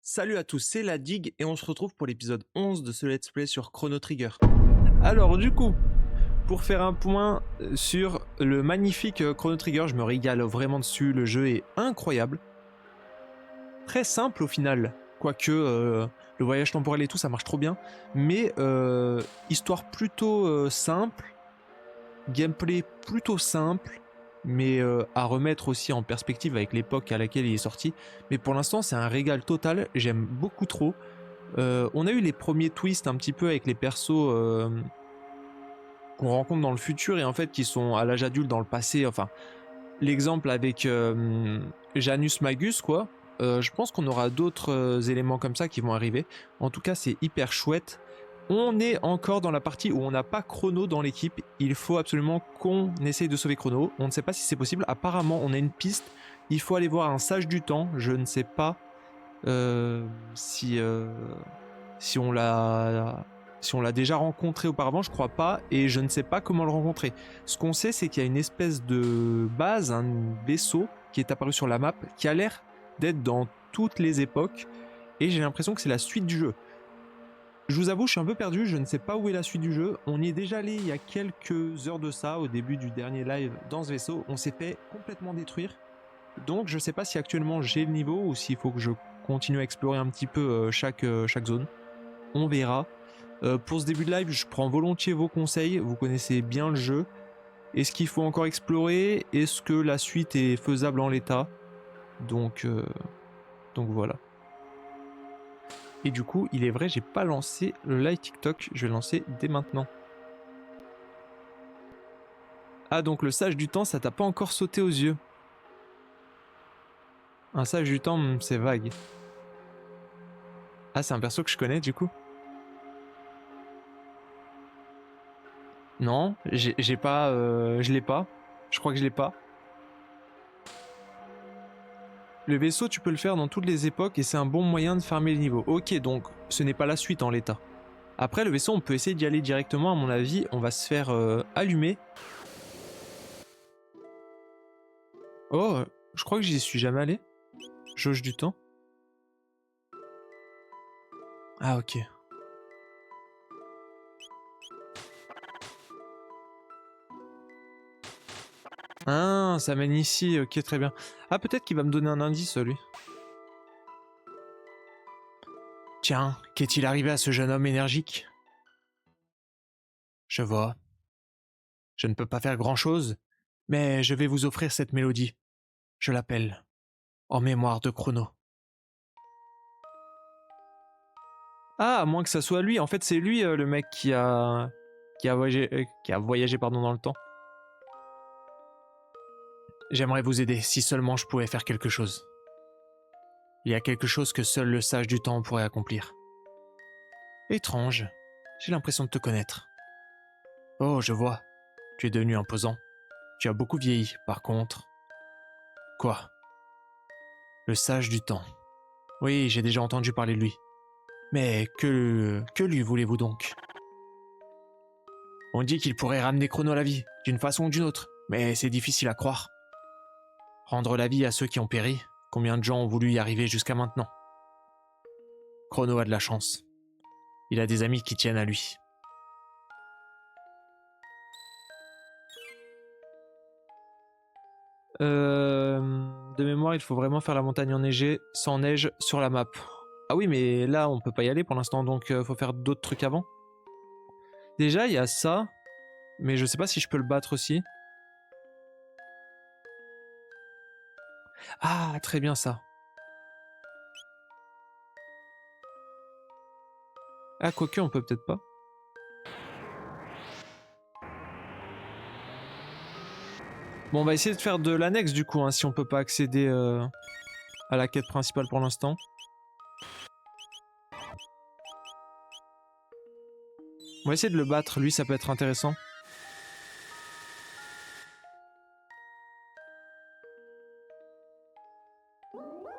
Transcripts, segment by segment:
Salut à tous, c'est la Dig et on se retrouve pour l'épisode 11 de ce let's play sur Chrono Trigger. Alors du coup, pour faire un point sur le magnifique Chrono Trigger, je me régale vraiment dessus, le jeu est incroyable. Très simple au final, quoique le voyage temporel et tout ça marche trop bien, mais histoire plutôt simple, gameplay plutôt simple, mais à remettre aussi en perspective avec l'époque à laquelle il est sorti. Mais pour l'instant c'est un régal total, j'aime beaucoup trop. On a eu les premiers twists un petit peu avec les persos qu'on rencontre dans le futur et en fait qui sont à l'âge adulte dans le passé. Enfin, l'exemple avec Janus Magus, quoi. Je pense qu'on aura d'autres éléments comme ça qui vont arriver. En tout cas, c'est hyper chouette. On est encore dans la partie où on n'a pas Chrono dans l'équipe. Il faut absolument qu'on essaye de sauver Chrono. On ne sait pas si c'est possible. Apparemment, on a une piste. Il faut aller voir un sage du temps. Je ne sais pas si si on l'a déjà rencontré auparavant, je crois pas, et je ne sais pas comment le rencontrer. Ce qu'on sait, c'est qu'il y a une espèce de base, un vaisseau qui est apparu sur la map, qui a l'air d'être dans toutes les époques, et j'ai l'impression que c'est la suite du jeu. Je vous avoue, je suis un peu perdu, je ne sais pas où est la suite du jeu. On y est déjà allé il y a quelques heures de ça, au début du dernier live dans ce vaisseau. On s'est fait complètement détruire. Donc je sais pas si actuellement j'ai le niveau ou s'il faut que je continue à explorer un petit peu chaque zone. On verra. Pour ce début de live, je prends volontiers vos conseils. Vous connaissez bien le jeu. Est-ce qu'il faut encore explorer? Est-ce que la suite est faisable en l'état? Donc voilà. Et du coup, il est vrai, j'ai pas lancé le live TikTok. Je vais le lancer dès maintenant. Ah, donc le sage du temps, ça t'a pas encore sauté aux yeux. Un sage du temps, c'est vague. Ah, c'est un perso que je connais du coup. Non, j'ai pas, je l'ai pas. Je crois que je l'ai pas. Le vaisseau, tu peux le faire dans toutes les époques et c'est un bon moyen de farmer les niveaux. Ok, donc ce n'est pas la suite en l'état. Après, le vaisseau, on peut essayer d'y aller directement. À mon avis, on va se faire allumer. Oh, je crois que j'y suis jamais allé. Jauge du temps. Ah, ok. Ah, ça mène ici. Ok, très bien. Ah, peut-être qu'il va me donner un indice, lui. Tiens, qu'est-il arrivé à ce jeune homme énergique? Je vois. Je ne peux pas faire grand-chose, mais je vais vous offrir cette mélodie. Je l'appelle En mémoire de Chrono. Ah, à moins que ça soit lui. En fait, c'est lui le mec qui a voyagé pardon, dans le temps. J'aimerais vous aider si seulement je pouvais faire quelque chose. Il y a quelque chose que seul le sage du temps pourrait accomplir. Étrange. J'ai l'impression de te connaître. Oh, je vois. Tu es devenu imposant. Tu as beaucoup vieilli, par contre. Quoi? Le sage du temps. Oui, j'ai déjà entendu parler de lui. Mais que lui voulez-vous donc? On dit qu'il pourrait ramener Chrono à la vie, d'une façon ou d'une autre, mais c'est difficile à croire. Rendre la vie à ceux qui ont péri, combien de gens ont voulu y arriver jusqu'à maintenant? Chrono a de la chance. Il a des amis qui tiennent à lui. De mémoire, il faut vraiment faire la montagne enneigée, sans neige, sur la map. Ah oui, mais là, on peut pas y aller pour l'instant, donc faut faire d'autres trucs avant. Déjà, il y a ça, mais je sais pas si je peux le battre aussi. Ah, très bien ça. Ah, quoique, on peut peut-être pas. Bon, on va essayer de faire de l'annexe du coup, hein, si on peut pas accéder à la quête principale pour l'instant. On va essayer de le battre, lui ça peut être intéressant.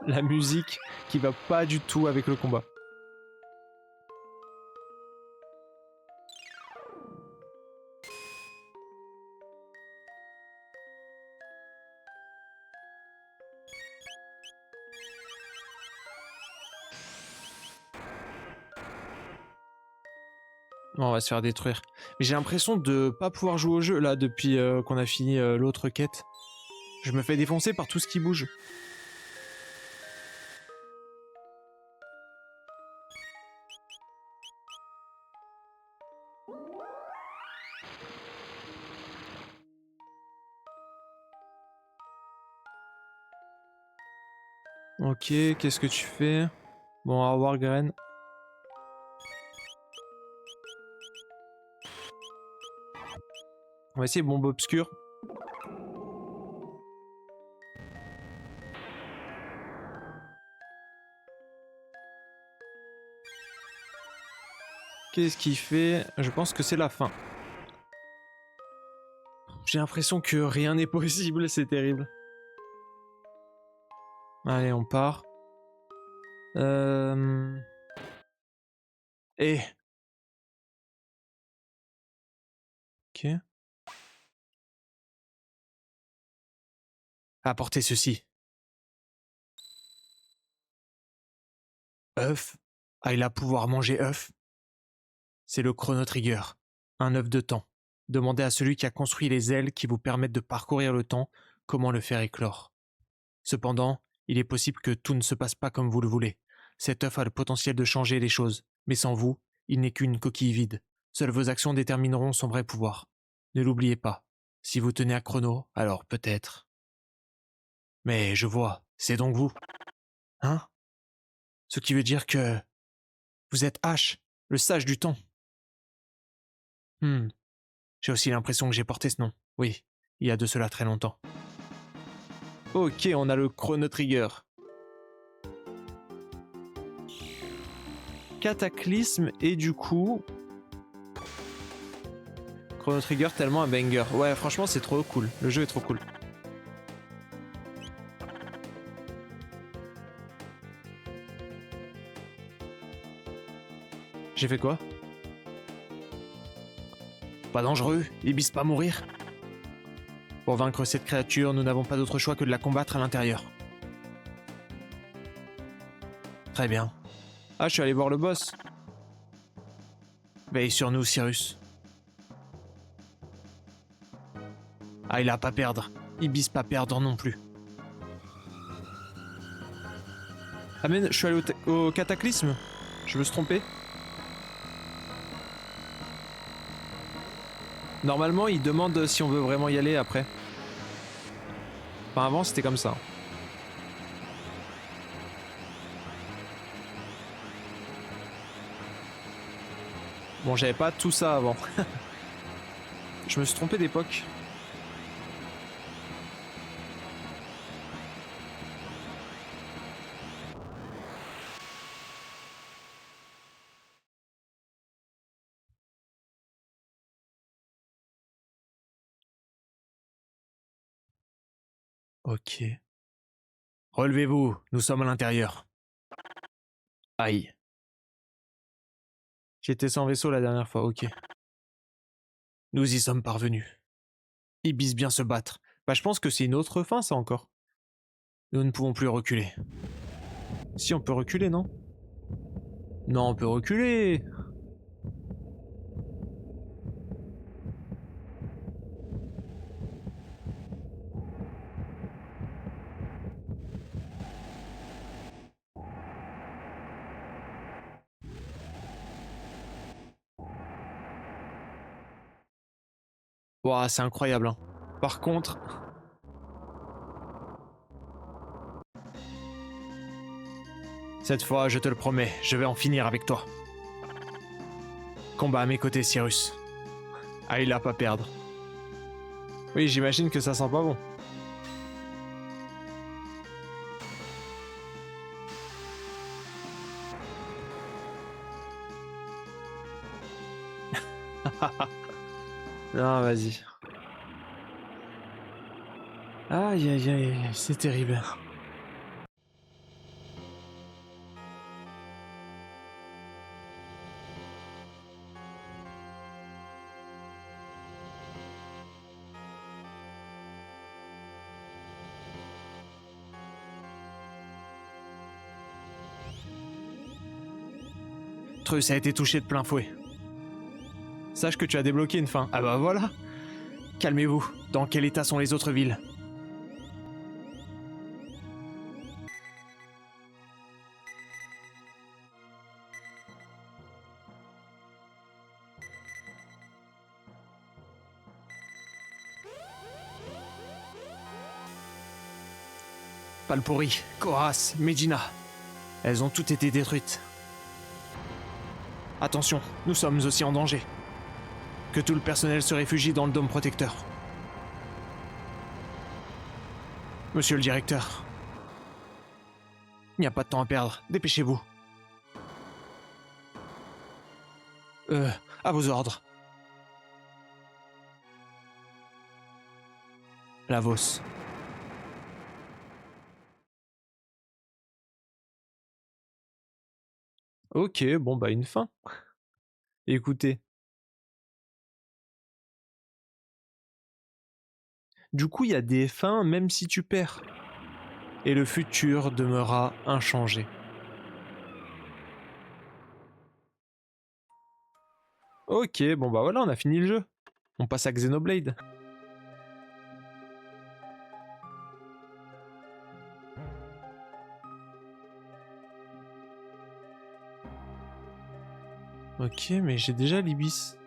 La musique qui va pas du tout avec le combat. Bon, on va se faire détruire. Mais j'ai l'impression de pas pouvoir jouer au jeu là depuis qu'on a fini l'autre quête. Je me fais défoncer par tout ce qui bouge. Ok, qu'est-ce que tu fais? Bon, au revoir, Gren. On va essayer bombe obscure. Qu'est-ce qu'il fait? Je pense que c'est la fin. J'ai l'impression que rien n'est possible, c'est terrible. Allez, on part. Eh. Ok. Apportez ceci. œuf. Ayla pouvoir manger œuf. C'est le Chrono Trigger, un œuf de temps. Demandez à celui qui a construit les ailes qui vous permettent de parcourir le temps comment le faire éclore. Cependant, il est possible que tout ne se passe pas comme vous le voulez. Cet œuf a le potentiel de changer les choses, mais sans vous, il n'est qu'une coquille vide. Seules vos actions détermineront son vrai pouvoir. Ne l'oubliez pas. Si vous tenez à Chrono, alors peut-être. Mais je vois, c'est donc vous. Hein? Ce qui veut dire que vous êtes H, le sage du temps. J'ai aussi l'impression que j'ai porté ce nom. Oui, il y a de cela très longtemps. Ok, on a le Chrono Trigger. Cataclysme et du coup... Chrono Trigger tellement un banger. Ouais, franchement, c'est trop cool. Le jeu est trop cool. J'ai fait quoi? Pas dangereux, Ibis pas mourir. Pour vaincre cette créature, nous n'avons pas d'autre choix que de la combattre à l'intérieur. Très bien. Ah, je suis allé voir le boss. Veille sur nous, Cyrus. Ah, il a pas perdre. Ibis pas perdre non plus. Ah mais je suis allé au cataclysme. Je me suis trompé. Normalement, il demande si on veut vraiment y aller après. Enfin, avant, c'était comme ça. Bon, j'avais pas tout ça avant. Je me suis trompé d'époque. Ok. Relevez-vous, nous sommes à l'intérieur. Aïe. J'étais sans vaisseau la dernière fois, ok. Nous y sommes parvenus. Ibis bien se battre. Bah je pense que c'est une autre fin ça encore. Nous ne pouvons plus reculer. Si on peut reculer, non? Non, on peut reculer. Ouah, c'est incroyable. Hein. Par contre... Cette fois, je te le promets, je vais en finir avec toi. Combat à mes côtés, Cyrus. Ah, il a pas perdre. Oui, j'imagine que ça sent pas bon. Non, vas-y. Aïe, aïe, aïe, aïe, c'est terrible. Trus a été touché de plein fouet. Sache que tu as débloqué une fin. Ah bah voilà. Calmez-vous. Dans quel état sont les autres villes? Palpori, Koras, Medina. Elles ont toutes été détruites. Attention, nous sommes aussi en danger. Que tout le personnel se réfugie dans le dôme protecteur. Monsieur le directeur. Il n'y a pas de temps à perdre, dépêchez-vous. À vos ordres. Lavos. Ok, bon bah une fin. Écoutez. Du coup, il y a des fins même si tu perds. Et le futur demeurera inchangé. Ok, bon bah voilà, on a fini le jeu. On passe à Xenoblade. Ok, mais j'ai déjà l'Ibis.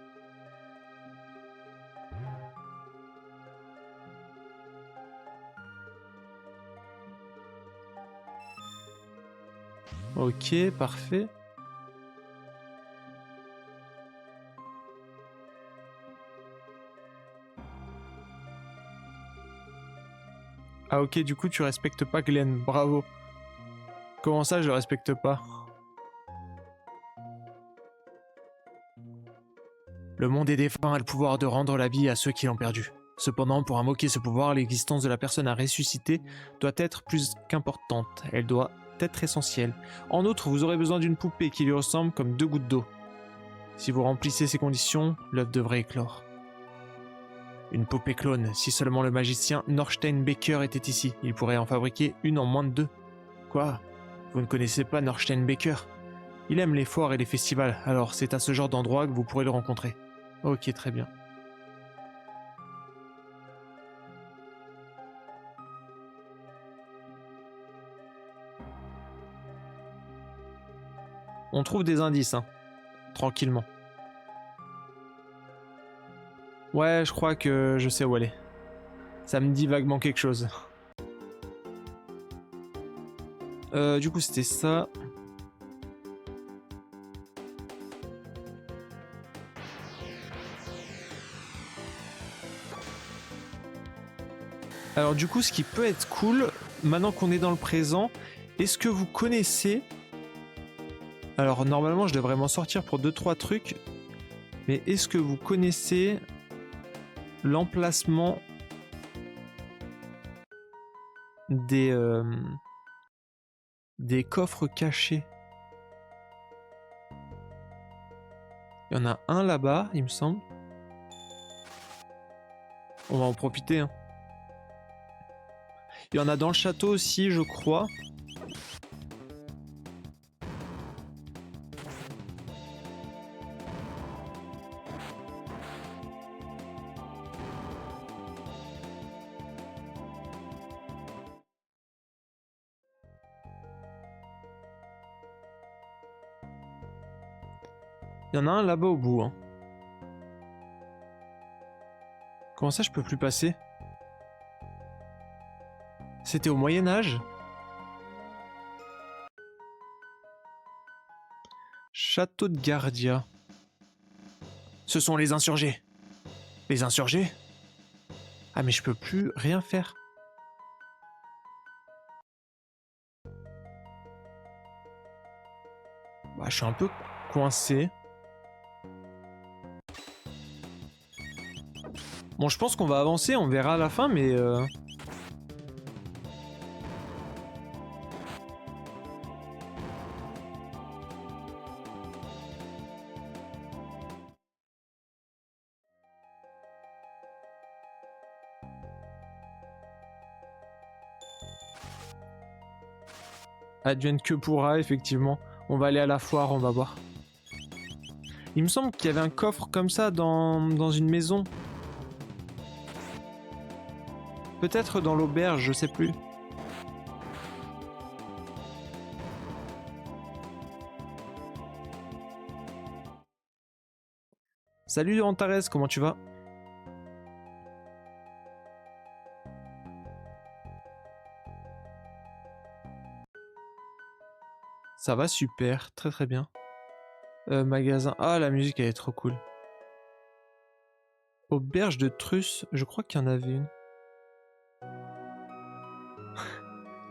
Ok, parfait. Ah ok, du coup tu respectes pas Glenn, bravo. Comment ça je le respecte pas? Le monde est défunt a le pouvoir de rendre la vie à ceux qui l'ont perdu. Cependant, pour invoquer ce pouvoir, l'existence de la personne à ressusciter doit être plus qu'importante. Elle doit être essentielle. En outre, vous aurez besoin d'une poupée qui lui ressemble comme 2 gouttes d'eau. Si vous remplissez ces conditions, l'œuvre devrait éclore. Une poupée clone, si seulement le magicien Norstein Baker était ici, il pourrait en fabriquer une en moins de 2. Quoi? Vous ne connaissez pas Norstein Baker? Il aime les foires et les festivals, alors c'est à ce genre d'endroit que vous pourrez le rencontrer. Ok, très bien. On trouve des indices, hein. Tranquillement. Ouais, je crois que je sais où elle est. Ça me dit vaguement quelque chose. Du coup, c'était ça. Alors du coup, ce qui peut être cool, maintenant qu'on est dans le présent, est-ce que vous connaissez... Alors normalement, je devrais m'en sortir pour 2-3 trucs, mais est-ce que vous connaissez l'emplacement des coffres cachés? Il y en a un là-bas, il me semble. On va en profiter, hein. Il y en a dans le château aussi, je crois. Il y en a un là-bas au bout, hein. Comment ça, je peux plus passer? C'était au Moyen-Âge? Château de Gardia. Ce sont les insurgés. Les insurgés? Ah mais je peux plus rien faire. Bah je suis un peu coincé. Bon, je pense qu'on va avancer, on verra à la fin, mais... Advienne que pourra, effectivement. On va aller à la foire, on va voir. Il me semble qu'il y avait un coffre comme ça dans une maison. Peut-être dans l'auberge, je sais plus. Salut Antares, comment tu vas? Ça va super, très très bien. Magasin. Ah, la musique elle est trop cool. Auberge de Truss, je crois qu'il y en avait une.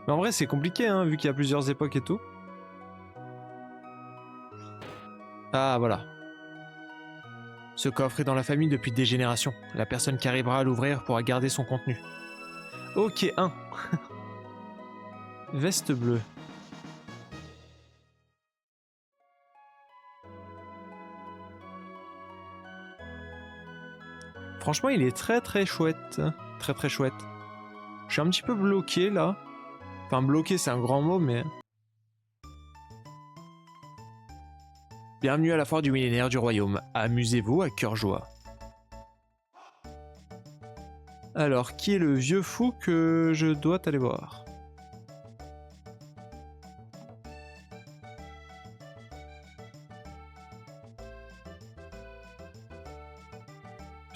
Mais en vrai c'est compliqué hein, vu qu'il y a plusieurs époques et tout. Ah voilà. Ce coffre est dans la famille depuis des générations. La personne qui arrivera à l'ouvrir pourra garder son contenu. Ok, 1. Veste bleue. Franchement, il est très très chouette. Très très chouette. Je suis un petit peu bloqué là. Enfin, bloqué, c'est un grand mot, mais... Bienvenue à la foire du millénaire du royaume. Amusez-vous à cœur joie. Alors, qui est le vieux fou que je dois aller voir?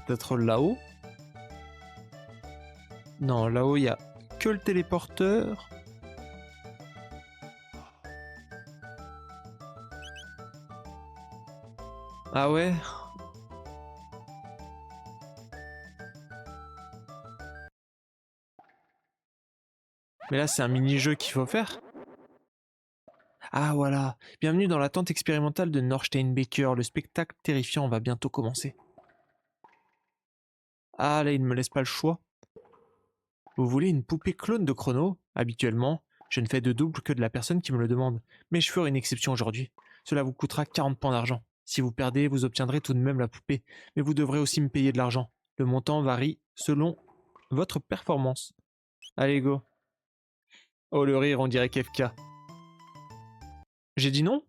Peut-être là-haut? Non, là-haut, il y a que le téléporteur. Ah ouais? Mais là, c'est un mini-jeu qu'il faut faire. Ah voilà. Bienvenue dans la tente expérimentale de Norsteinbeker. Le spectacle terrifiant va bientôt commencer. Ah là, il ne me laisse pas le choix. Vous voulez une poupée clone de Chrono? Habituellement, je ne fais de double que de la personne qui me le demande. Mais je ferai une exception aujourd'hui. Cela vous coûtera 40 points d'argent. Si vous perdez, vous obtiendrez tout de même la poupée. Mais vous devrez aussi me payer de l'argent. Le montant varie selon votre performance. Allez, go. Oh, le rire, on dirait KFK. J'ai dit non?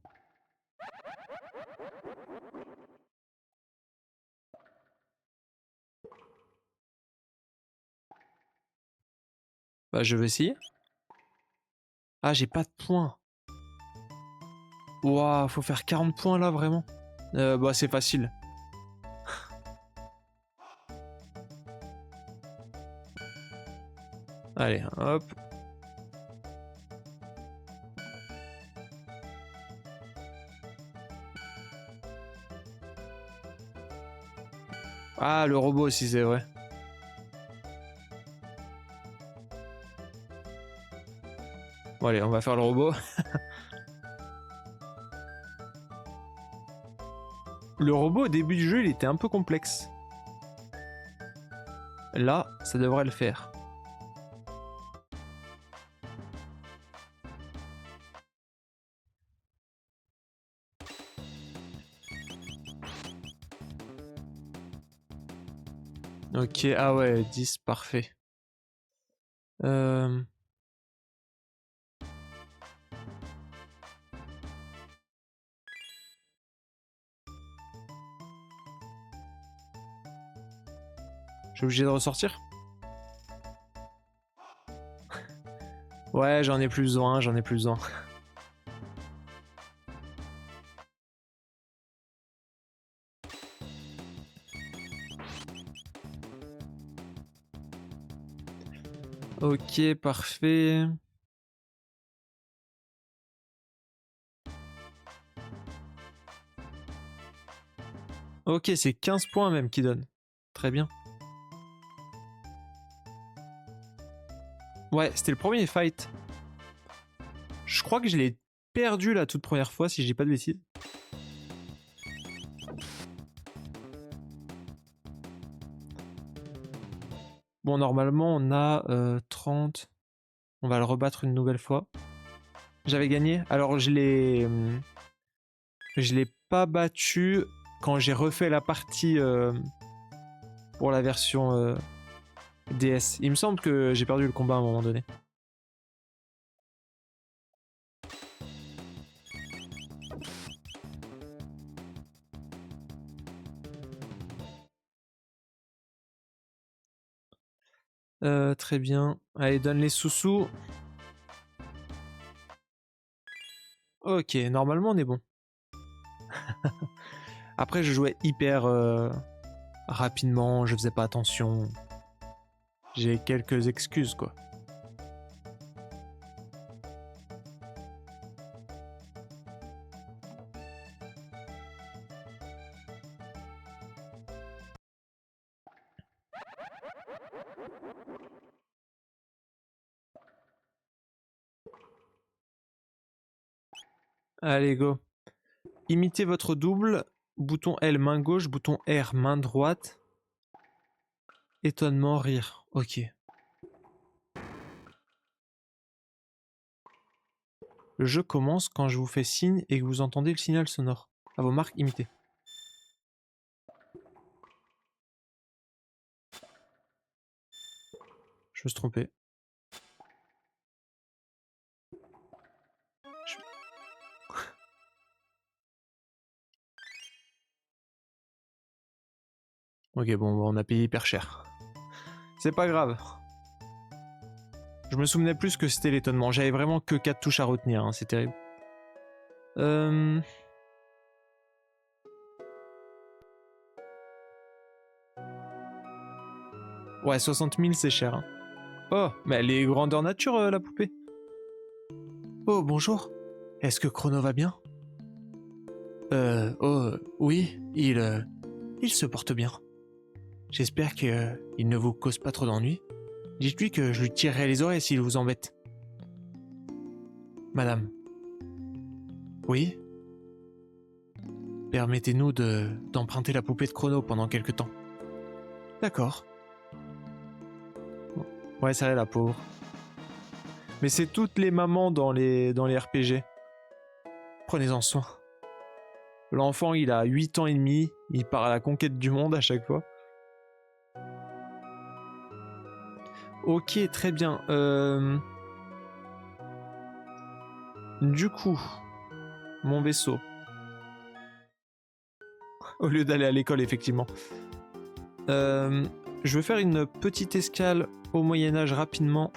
Bah, je vais essayer. Ah, j'ai pas de points. Ouah, faut faire 40 points là, vraiment. Bah, c'est facile. Allez, hop. Ah, le robot aussi, c'est vrai. Bon, allez, on va faire le robot. Le robot, au début du jeu, il était un peu complexe. Là, ça devrait le faire. Ok, ah ouais, 10, parfait. Euh... Je suis obligé de ressortir? Ouais, j'en ai plus besoin, j'en ai plus besoin. Ok, parfait. Ok, c'est 15 points même qui donne. Très bien. Ouais, c'était le premier fight. Je crois que je l'ai perdu la toute première fois, si je dis pas de bêtises. Bon, normalement, on a 30. On va le rebattre une nouvelle fois. J'avais gagné. Alors, je l'ai pas battu quand j'ai refait la partie pour la version DS. Il me semble que j'ai perdu le combat à un moment donné. Très bien. Allez, donne les sous-sous. Ok, normalement on est bon. Après, je jouais hyper rapidement, je faisais pas attention. J'ai quelques excuses, quoi. Allez, go. Imitez votre double. Bouton L, main gauche. Bouton R, main droite. Étonnement, rire. Ok. Le jeu commence quand je vous fais signe et que vous entendez le signal sonore. À vos marques, imitez. Je me suis trompé. Ok, bon, on a payé hyper cher. C'est pas grave. Je me souvenais plus que c'était l'étonnement. J'avais vraiment que 4 touches à retenir, hein. C'est terrible. Ouais, 60 000 c'est cher. Hein. Oh, mais elle est grandeur nature, la poupée. Oh, bonjour. Est-ce que Chrono va bien? Oui, il se porte bien. J'espère qu'il ne vous cause pas trop d'ennuis. Dites-lui que je lui tirerai les oreilles s'il vous embête. Madame. Oui? Permettez-nous d'emprunter la poupée de Chrono pendant quelque temps. D'accord. Ouais, c'est vrai, la pauvre. Mais c'est toutes les mamans dans les RPG. Prenez-en soin. L'enfant, il a 8 ans et demi, il part à la conquête du monde à chaque fois. Ok, très bien. Du coup, mon vaisseau. Au lieu d'aller à l'école, effectivement. Je vais faire une petite escale au Moyen-Âge rapidement.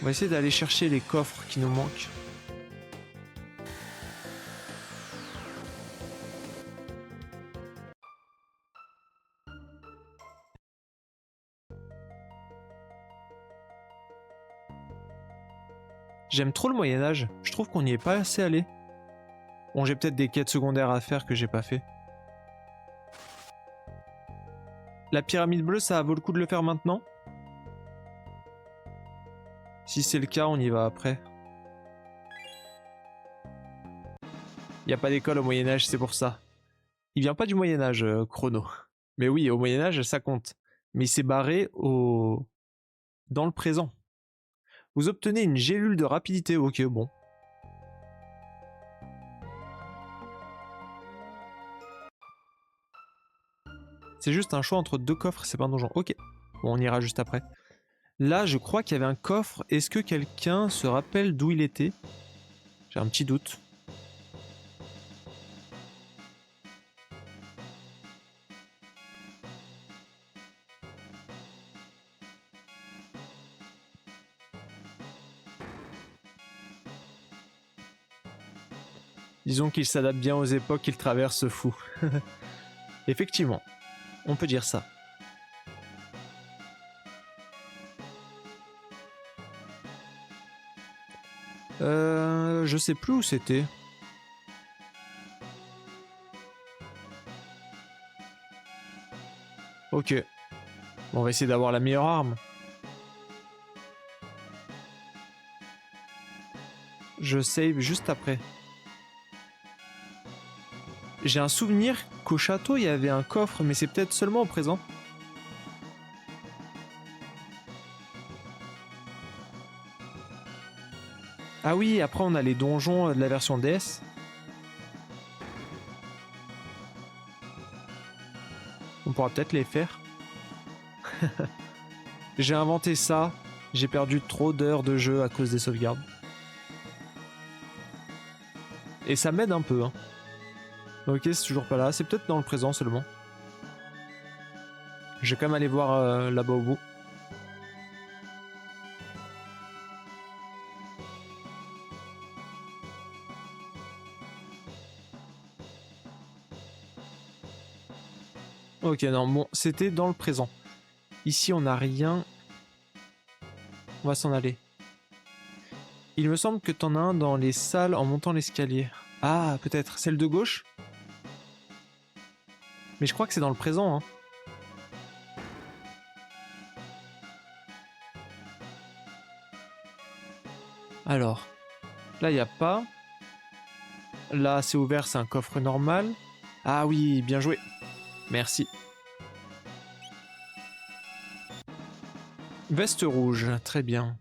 On va essayer d'aller chercher les coffres qui nous manquent. J'aime trop le Moyen-Âge, je trouve qu'on n'y est pas assez allé. Bon, j'ai peut-être des quêtes secondaires à faire que j'ai pas fait. La pyramide bleue, ça vaut le coup de le faire maintenant? Si c'est le cas, on y va après. Il n'y a pas d'école au Moyen-Âge, c'est pour ça. Il vient pas du Moyen-Âge, Chrono. Mais oui, au Moyen-Âge, ça compte. Mais il s'est barré dans le présent. Vous obtenez une gélule de rapidité, ok, bon. C'est juste un choix entre 2 coffres, c'est pas un donjon. Ok, bon, on ira juste après. Là, je crois qu'il y avait un coffre. Est-ce que quelqu'un se rappelle d'où il était? J'ai un petit doute. Disons qu'il s'adapte bien aux époques qu'il traverse, ce fou. Effectivement, on peut dire ça. Je sais plus où c'était. Ok. Bon, on va essayer d'avoir la meilleure arme. Je save juste après. J'ai un souvenir qu'au château, il y avait un coffre, mais c'est peut-être seulement au présent. Ah oui, après on a les donjons de la version DS. On pourra peut-être les faire. J'ai inventé ça. J'ai perdu trop d'heures de jeu à cause des sauvegardes. Et ça m'aide un peu. Hein. Ok, c'est toujours pas là. C'est peut-être dans le présent seulement. Je vais quand même aller voir là-bas au bout. Ok, non, bon, c'était dans le présent. Ici, on n'a rien. On va s'en aller. Il me semble que t'en as un dans les salles en montant l'escalier. Ah, peut-être. Celle de gauche? Mais je crois que c'est dans le présent, hein. Alors, là, il n'y a pas. Là, c'est ouvert, c'est un coffre normal. Ah oui, bien joué. Merci. Veste rouge, très bien.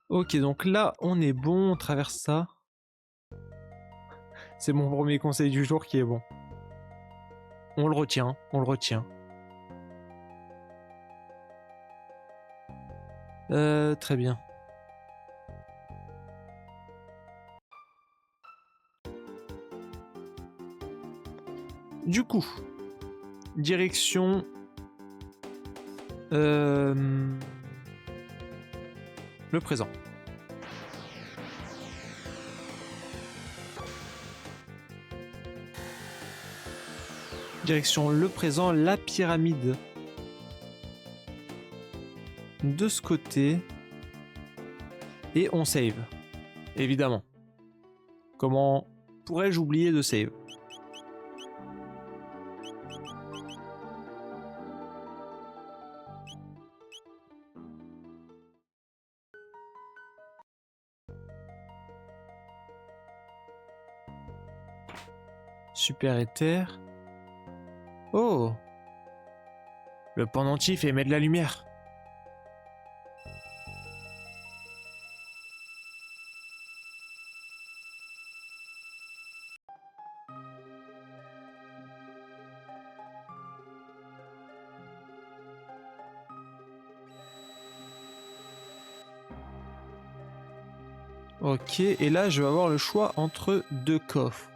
Ok, donc là, on est bon, on traverse ça. C'est mon premier conseil du jour qui est bon. On le retient, on le retient. Très bien. Du coup, direction... le présent. Direction le présent, la pyramide. De ce côté. Et on save. Évidemment. Comment pourrais-je oublier de save? Super éther. Oh! Le pendentif émet de la lumière. Ok, et là je vais avoir le choix entre deux coffres.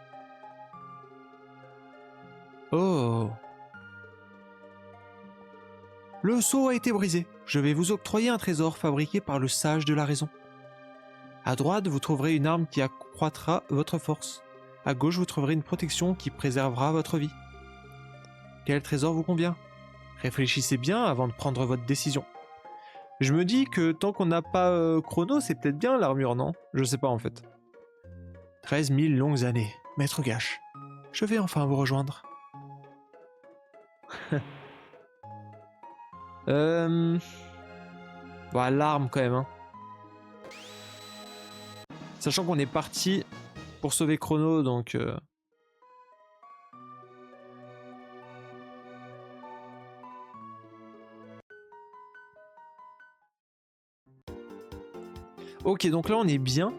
Oh! Le sceau a été brisé. Je vais vous octroyer un trésor fabriqué par le sage de la raison. À droite, vous trouverez une arme qui accroîtra votre force. À gauche, vous trouverez une protection qui préservera votre vie. Quel trésor vous convient? Réfléchissez bien avant de prendre votre décision. Je me dis que tant qu'on n'a pas Chrono, c'est peut-être bien l'armure, non? Je sais pas en fait. 13 000 longues années. Maître Gash, je vais enfin vous rejoindre. Bah, l'arme quand même, hein. Sachant qu'on est parti pour sauver Chrono, donc... Ok, donc là on est bien.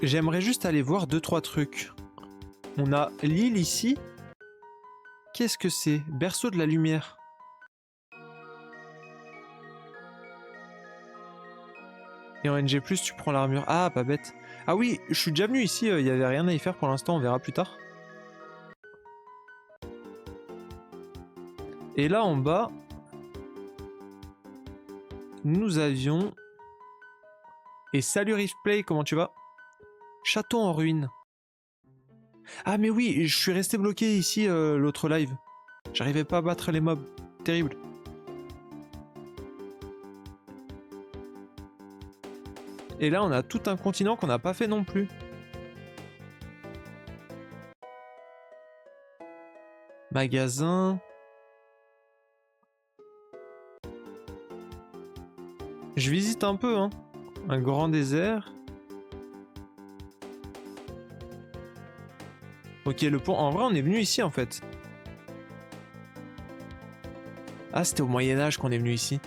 J'aimerais juste aller voir 2-3 trucs. On a l'île ici. Qu'est-ce que c'est? Berceau de la lumière. Et en NG+, tu prends l'armure. Ah, pas bête. Ah oui, je suis déjà venu ici, il n'y avait rien à y faire pour l'instant, on verra plus tard. Et là en bas, nous avions... Et salut Riftplay, comment tu vas? Château en ruine. Ah mais oui, je suis resté bloqué ici l'autre live. J'arrivais pas à battre les mobs. Terrible. Et là on a tout un continent qu'on n'a pas fait non plus. Magasin. Je visite un peu, hein. Un grand désert. Ok, le pont. En vrai, on est venu ici en fait. Ah, c'était au Moyen-Âge qu'on est venu ici.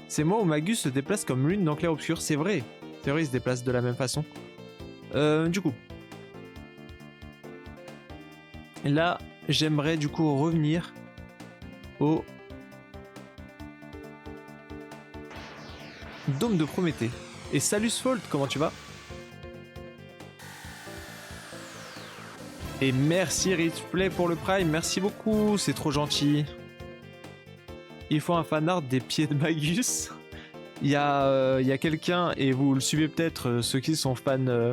C'est moi où Magus se déplace comme lune dans clair-obscur. C'est vrai. C'est vrai, il se déplace de la même façon. Du coup. Là, j'aimerais du coup revenir au Dôme de Prométhée. Et salut Sfold, comment tu vas? Et merci Replay pour le Prime, merci beaucoup, c'est trop gentil. Il faut un fanart des pieds de Magus. Il y a quelqu'un, et vous le suivez peut-être, ceux qui sont fans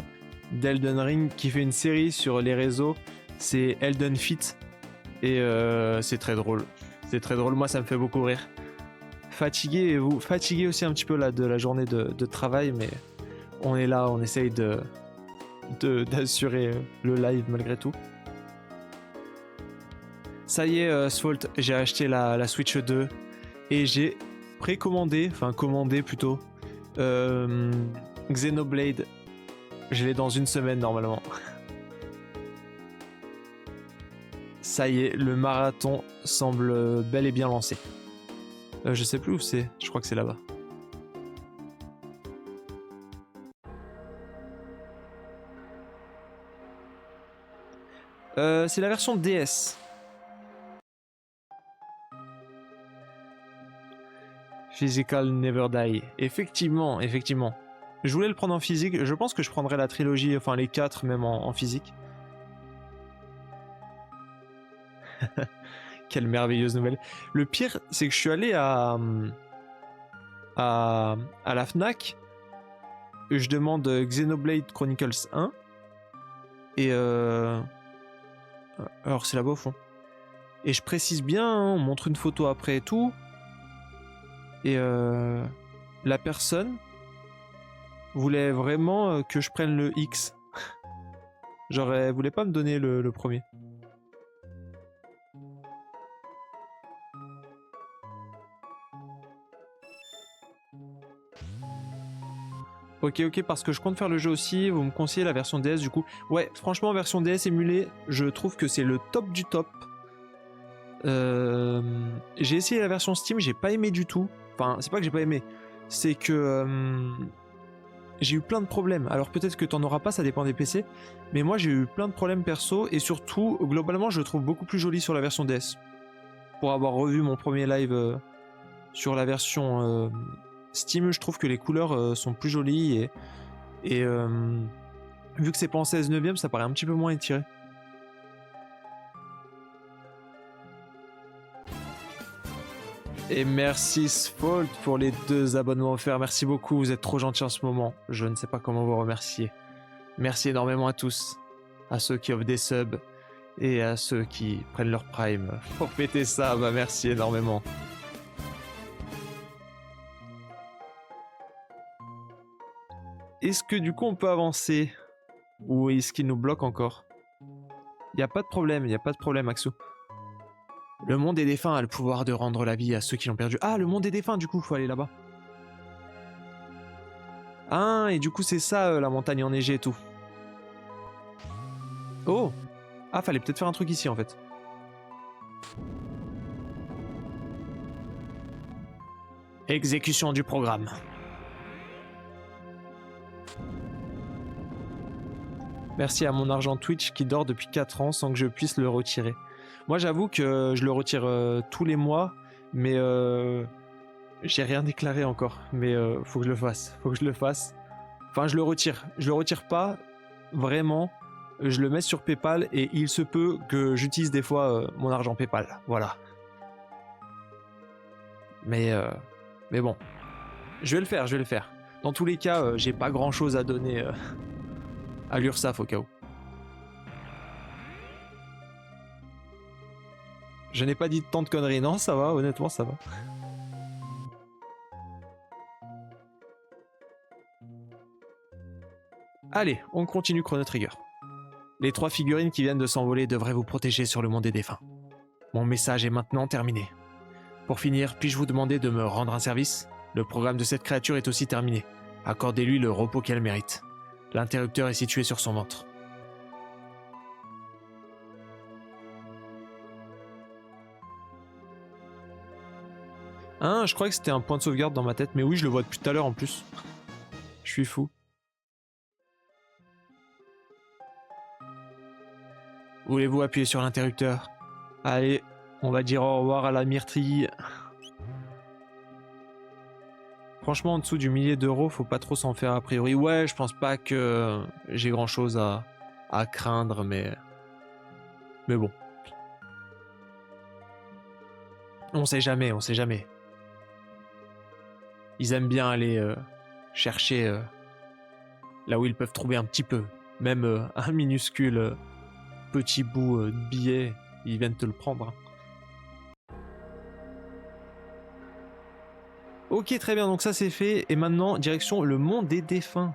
d'Elden Ring, qui fait une série sur les réseaux, c'est Elden Fit. Et c'est très drôle. C'est très drôle, moi ça me fait beaucoup rire. Fatigué, et vous fatigué aussi un petit peu là de la journée de travail, mais on est là, on essaye d'assurer le live malgré tout. Ça y est, Sfault, j'ai acheté la Switch 2 et j'ai précommandé, enfin commandé plutôt, Xenoblade. Je l'ai dans une semaine normalement. Ça y est, le marathon semble bel et bien lancé. Je sais plus où c'est, je crois que c'est là-bas. C'est la version DS. Physical Never Die. Effectivement, effectivement. Je voulais le prendre en physique. Je pense que je prendrais la trilogie, enfin les 4 même en physique. Quelle merveilleuse nouvelle. Le pire, c'est que je suis allé à la Fnac. Je demande Xenoblade Chronicles 1. Et alors c'est là-bas au fond. Et je précise bien, hein, on montre une photo après et tout. Et la personne voulait vraiment que je prenne le X. Genre, elle voulait pas me donner le premier. Ok, parce que je compte faire le jeu aussi, vous me conseillez la version DS du coup. Ouais, franchement, version DS émulée, je trouve que c'est le top du top. J'ai essayé la version Steam, j'ai pas aimé du tout. Enfin, c'est pas que j'ai pas aimé, c'est que j'ai eu plein de problèmes. Alors peut-être que t'en auras pas, ça dépend des PC. Mais moi j'ai eu plein de problèmes perso et surtout, globalement, je le trouve beaucoup plus joli sur la version DS. Pour avoir revu mon premier live sur la version Steam, je trouve que les couleurs sont plus jolies et vu que c'est pas en 16 neuvième, ça paraît un petit peu moins étiré. Et merci Sfault pour les 2 abonnements offerts. Merci beaucoup, vous êtes trop gentils en ce moment. Je ne sais pas comment vous remercier. Merci énormément à tous. À ceux qui offrent des subs et à ceux qui prennent leur prime pour péter ça. Bah merci énormément. Est-ce que du coup on peut avancer? Ou est-ce qu'il nous bloque encore? Y a pas de problème Axou. Le monde des défunts a le pouvoir de rendre la vie à ceux qui l'ont perdu. Ah, le monde des défunts, du coup, faut aller là-bas. Ah, et du coup, c'est ça, la montagne enneigée et tout. Oh! Ah, fallait peut-être faire un truc ici, en fait. Exécution du programme. Merci à mon argent Twitch qui dort depuis 4 ans sans que je puisse le retirer. Moi, j'avoue que je le retire tous les mois, mais j'ai rien déclaré encore. Mais faut que je le fasse. Faut que je le fasse. Enfin, je le retire. Je le retire pas vraiment. Je le mets sur PayPal et il se peut que j'utilise des fois mon argent PayPal. Voilà. Mais bon. Je vais le faire. Dans tous les cas, j'ai pas grand chose à donner à l'URSSAF au cas où. Je n'ai pas dit tant de conneries. Non, ça va, honnêtement, ça va. Allez, on continue Chrono Trigger. Les 3 figurines qui viennent de s'envoler devraient vous protéger sur le monde des défunts. Mon message est maintenant terminé. Pour finir, puis-je vous demander de me rendre un service? Le programme de cette créature est aussi terminé. Accordez-lui le repos qu'elle mérite. L'interrupteur est situé sur son ventre. Ah, je croyais que c'était un point de sauvegarde dans ma tête, mais oui, je le vois depuis tout à l'heure en plus. Je suis fou. Voulez-vous appuyer sur l'interrupteur? Allez, on va dire au revoir à la myrtille. Franchement, en dessous du millier d'euros, faut pas trop s'en faire a priori. Ouais, je pense pas que j'ai grand chose à craindre, mais Mais bon. On sait jamais, on sait jamais. Ils aiment bien aller chercher là où ils peuvent trouver un petit peu. Même un minuscule petit bout de billet, ils viennent te le prendre. Ok, très bien, donc ça c'est fait. Et maintenant, direction le monde des défunts.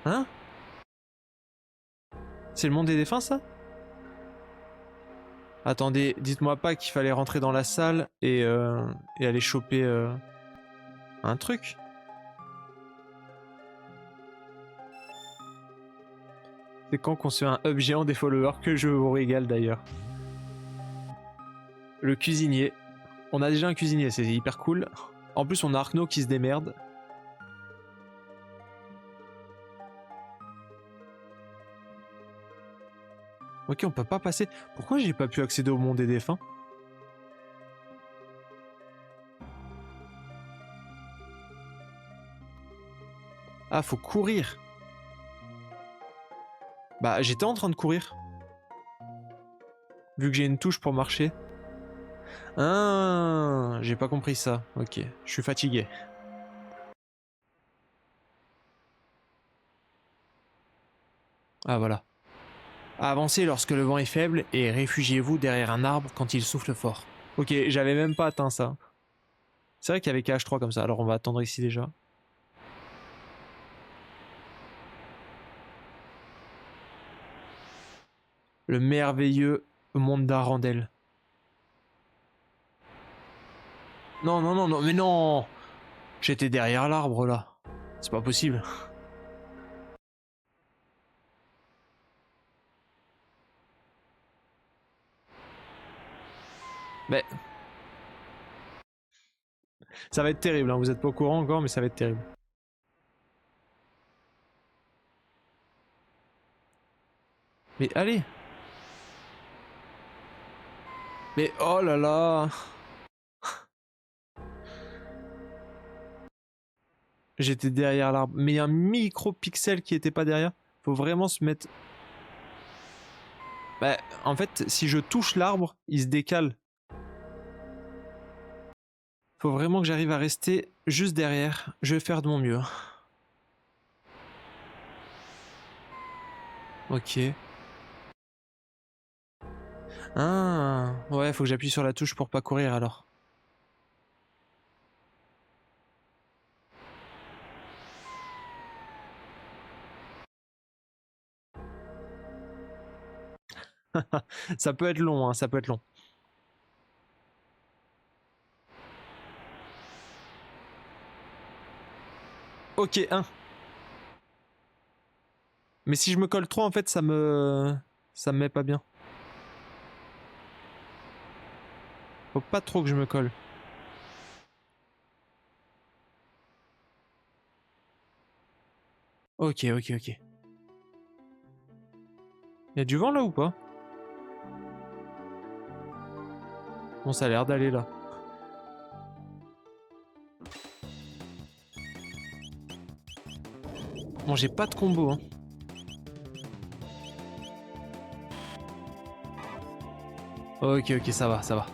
Hein? C'est le monde des défunts, ça? Attendez, dites-moi pas qu'il fallait rentrer dans la salle et aller choper un truc. C'est quand qu'on se fait un hub géant des followers que je vous régale d'ailleurs. Le cuisinier. On a déjà un cuisinier, c'est hyper cool. En plus, on a Arkno qui se démerde. Ok, on peut pas passer. Pourquoi j'ai pas pu accéder au monde des défunts? Ah, faut courir. Bah, j'étais en train de courir. Vu que j'ai une touche pour marcher. Ah, j'ai pas compris ça. Ok, je suis fatigué. Ah, voilà. Avancez lorsque le vent est faible et réfugiez-vous derrière un arbre quand il souffle fort. Ok, j'avais même pas atteint ça. C'est vrai qu'il y avait KH3 comme ça, alors on va attendre ici déjà. Le merveilleux monde d'Arandel. Non, non, non, non, mais non! J'étais derrière l'arbre là. C'est pas possible. Mais ça va être terrible, hein. Vous êtes pas au courant encore, mais ça va être terrible. Mais allez! Mais oh là là! J'étais derrière l'arbre. Mais il y a un micro-pixel qui était pas derrière. Faut vraiment se mettre... Bah, en fait, si je touche l'arbre, il se décale. Faut vraiment que j'arrive à rester juste derrière. Je vais faire de mon mieux. Ok. Ah, ouais, faut que j'appuie sur la touche pour pas courir alors. Ça peut être long, hein, ça peut être long. Ok, 1. Mais si je me colle trop, en fait, ça me met pas bien. Faut pas trop que je me colle. Ok, ok, ok. Y'a du vent là ou pas? Bon, ça a l'air d'aller là. Bon, j'ai pas de combo, hein. Ok, ok, ça va, ça va.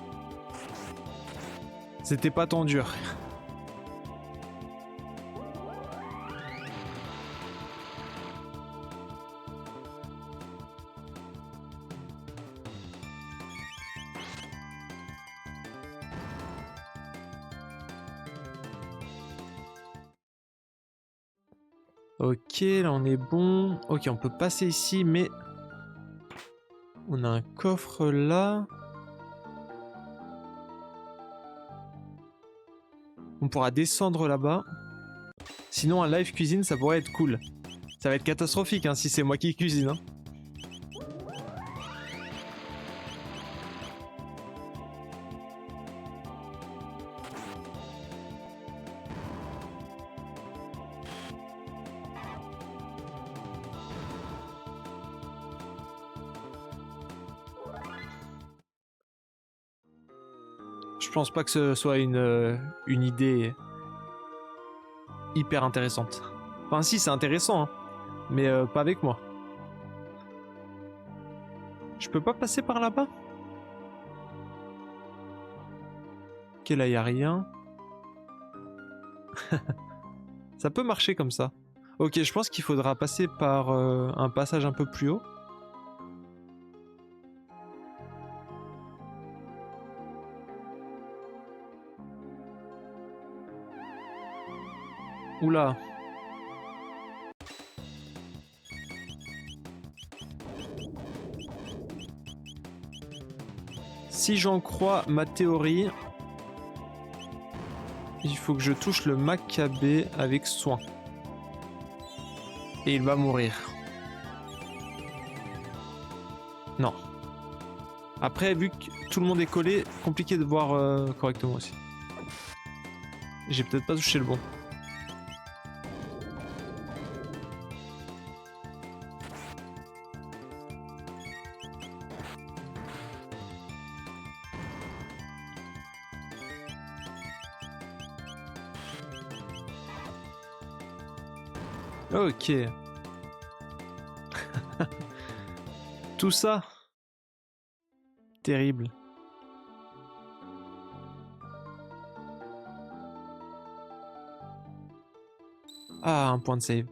C'était pas tant dur. Ok, là on est bon. Ok, on peut passer ici, mais... On a un coffre là. On pourra descendre là-bas. Sinon, un live cuisine, ça pourrait être cool. Ça va être catastrophique hein, si c'est moi qui cuisine. Hein. Je pense pas que ce soit une idée hyper intéressante. Enfin si, c'est intéressant, hein, mais pas avec moi. Je peux pas passer par là-bas? Ok, là y a rien. Ça peut marcher comme ça. Ok, je pense qu'il faudra passer par un passage un peu plus haut. Oula. Si j'en crois ma théorie, il faut que je touche le Maccabée avec soin. Et il va mourir. Non. Après, vu que tout le monde est collé, compliqué de voir correctement aussi. J'ai peut-être pas touché le bon. Ok. Tout ça. Terrible. Ah, un point de save.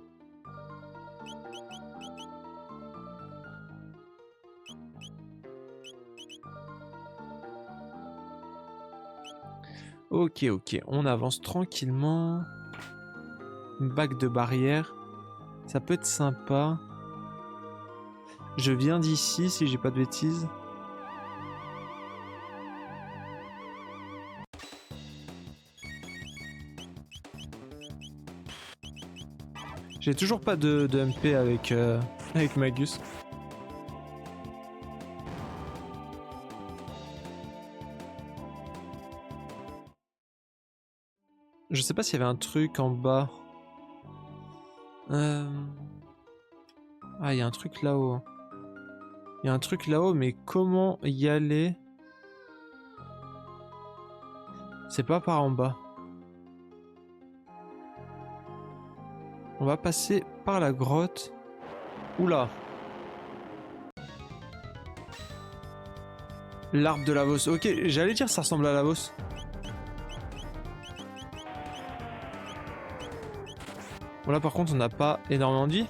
Ok, ok. On avance tranquillement. Bac de barrière. Ça peut être sympa. Je viens d'ici, si j'ai pas de bêtises. J'ai toujours pas de MP avec Magus. Je sais pas s'il y avait un truc en bas. Ah, il y a un truc là-haut. Il y a un truc là-haut, mais comment y aller? C'est pas par en bas. On va passer par la grotte. Oula. L'arbre de Lavos. Ok, j'allais dire ça ressemble à Lavos. Bon là par contre on n'a pas énormément de vie.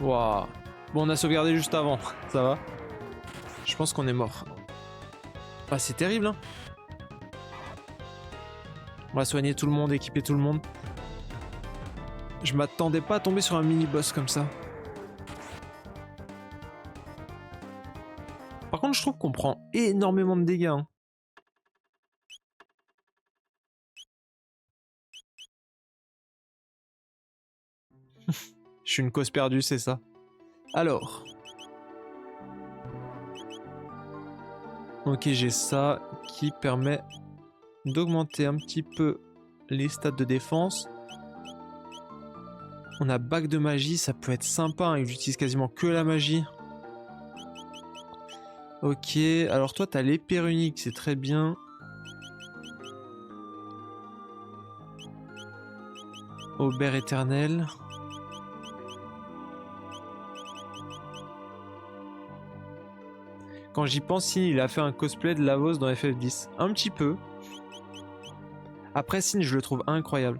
Waouh. Bon on a sauvegardé juste avant, ça va. Je pense qu'on est mort. Ah c'est terrible hein. On va soigner tout le monde, équiper tout le monde. Je m'attendais pas à tomber sur un mini-boss comme ça. Par contre je trouve qu'on prend énormément de dégâts hein. Je suis une cause perdue, c'est ça. Alors. Ok, j'ai ça qui permet d'augmenter un petit peu les stats de défense. On a bac de magie, ça peut être sympa, hein, j'utilise quasiment que la magie. Ok, alors toi t'as l'épée runique, c'est très bien. Aubert éternel. Quand j'y pense, il a fait un cosplay de Lavos dans FF10. Un petit peu. Après, Sin, je le trouve incroyable.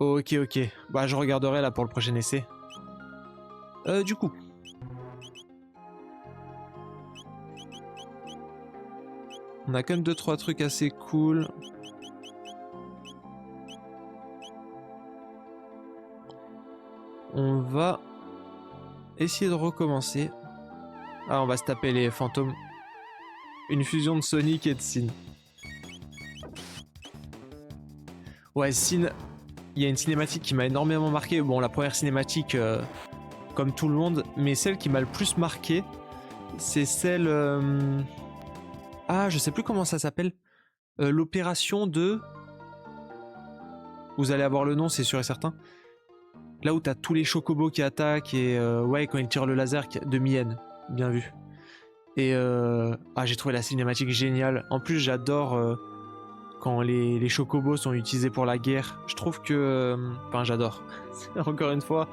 Ok, ok. Bah, je regarderai là pour le prochain essai. Du coup. On a quand même 2-3 trucs assez cool. On va essayer de recommencer. Ah, on va se taper les fantômes. Une fusion de Sonic et de Sin. Ouais, Sin, il y a une cinématique qui m'a énormément marqué. Bon, la première cinématique, comme tout le monde, mais celle qui m'a le plus marqué, c'est celle... Ah, je sais plus comment ça s'appelle. L'opération de... Vous allez avoir le nom, c'est sûr et certain. Là où t'as tous les chocobos qui attaquent et ouais, quand ils tirent le laser de Mien. Bien vu. Et j'ai trouvé la cinématique géniale. En plus, j'adore quand les chocobos sont utilisés pour la guerre. Je trouve que... Enfin, j'adore. Encore une fois,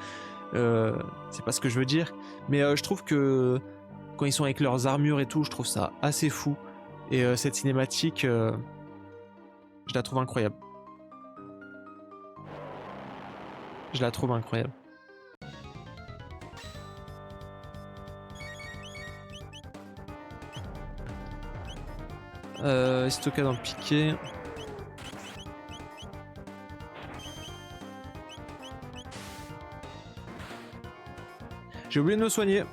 c'est pas ce que je veux dire. Mais je trouve que quand ils sont avec leurs armures et tout, je trouve ça assez fou. Et cette cinématique, je la trouve incroyable. Je la trouve incroyable. Stocké dans le piqué. J'ai oublié de me soigner.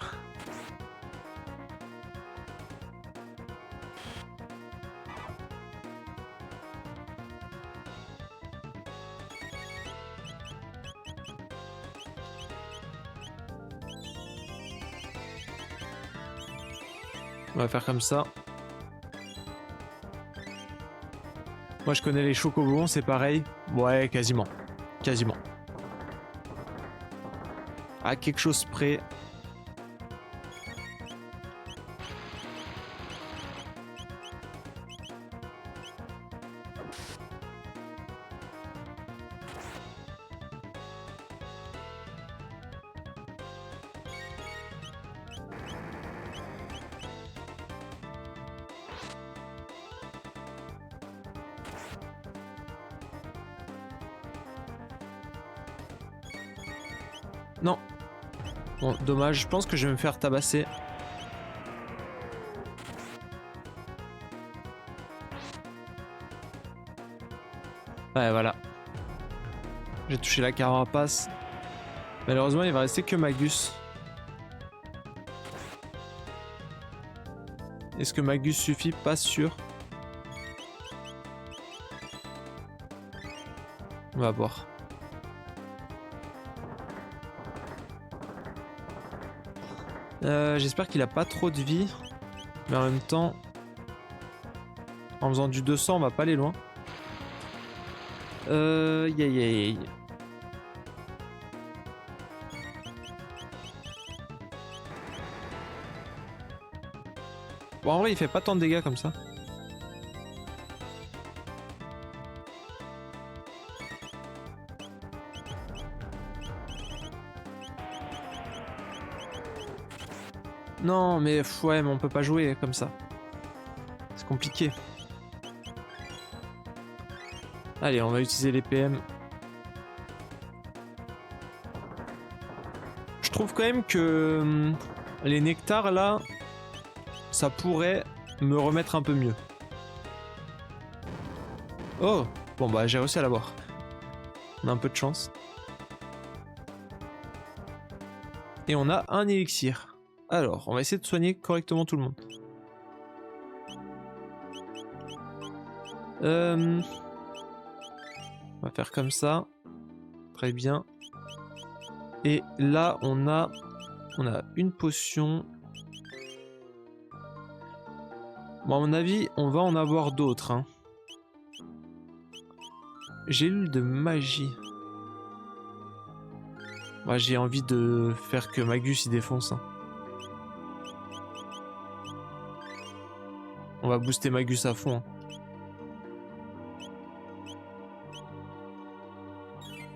On va faire comme ça. Moi je connais les chocobons, c'est pareil. Ouais, quasiment. Quasiment. À quelque chose près. Non. Bon, dommage, je pense que je vais me faire tabasser. Ouais, voilà. J'ai touché la carapace. Malheureusement, il va rester que Magus. Est-ce que Magus suffit? Pas sûr. On va voir. J'espère qu'il a pas trop de vie. Mais en même temps, en faisant du 200, on va pas aller loin. Aïe. Bon, en vrai, il fait pas tant de dégâts comme ça. Non, mais ouais, mais on peut pas jouer comme ça. C'est compliqué. Allez, on va utiliser les PM. Je trouve quand même que les nectars là, ça pourrait me remettre un peu mieux. Oh, bon bah j'ai réussi à l'avoir. On a un peu de chance. Et on a un élixir. Alors, on va essayer de soigner correctement tout le monde. On va faire comme ça. Très bien. Et là, on a une potion. Bon, à mon avis, on va en avoir d'autres. Hein. Gélule de magie. Ouais, j'ai envie de faire que Magus y défonce. Hein. On va booster Magus à fond. Hein.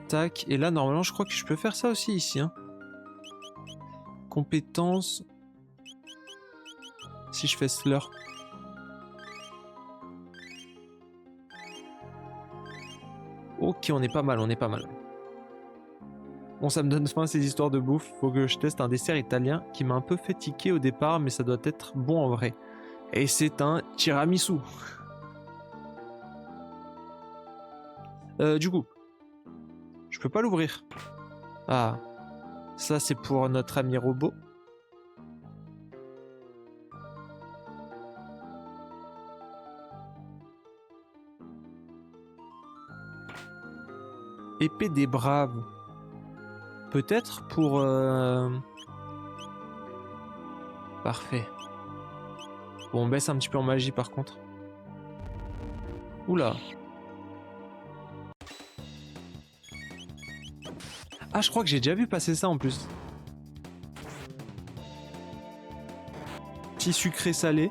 Tac. Et là, normalement, je crois que je peux faire ça aussi ici. Hein. Compétences. Si je fais Slurp. Ok, on est pas mal, on est pas mal. Bon, ça me donne faim ces histoires de bouffe. Faut que je teste un dessert italien qui m'a un peu fait tiquer au départ, mais ça doit être bon en vrai. Et c'est un tiramisu. Du coup, je peux pas l'ouvrir. Ah, ça c'est pour notre ami robot. Épée des braves. Peut-être pour... Parfait. Bon, on baisse un petit peu en magie par contre. Oula. Ah, je crois que j'ai déjà vu passer ça en plus. Petit sucré salé.